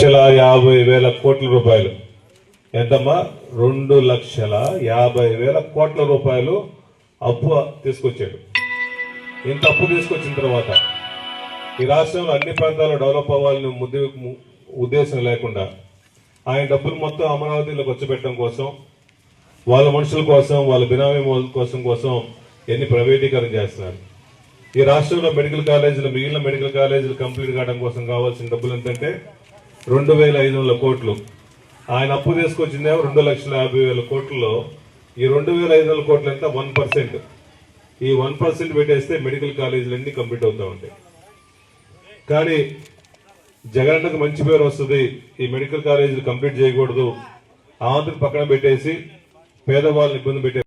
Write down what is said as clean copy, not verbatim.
2,50,000 కోట్ల రూపాయలు. ఎంతమ్మా? 2,50,000 కోట్ల రూపాయలు అప్పు తీసుకొచ్చాడు. ఇంత అప్పు తీసుకొచ్చిన తర్వాత ఈ రాష్ట్రంలో అన్ని ప్రాంతాలు డెవలప్ అవ్వాలని ఉద్దేశం లేకుండా ఆయన డబ్బులు మొత్తం అమరావతిలో ఖర్చుపెట్టడం కోసం, వాళ్ళ మనుషుల కోసం, వాళ్ళ బినామీ కోసం ఎన్ని ప్రైవేటీకరణ చేస్తున్నారు. ఈ రాష్ట్రంలో మెడికల్ కాలేజీలు, మిగిలిన మెడికల్ కాలేజీలు కంప్లీట్ కావడం కోసం కావాల్సిన డబ్బులు ఎంతంటే 2,500 కోట్లు. ఆయన అప్పు తీసుకొచ్చిందేమో 2,50,000 కోట్లలో ఈ 2,500 కోట్లు ఎంత? 1%. ఈ 1% పెట్టేస్తే మెడికల్ కాలేజీలు అన్ని కంప్లీట్ అవుతా ఉంటాయి. కానీ జగనన్నకు మంచి పేరు వస్తుంది, ఈ మెడికల్ కాలేజీలు కంప్లీట్ చేయకూడదు, ఆంధ్ర పక్కన పెట్టేసి పేదవాళ్ళని ఇబ్బంది పెట్టే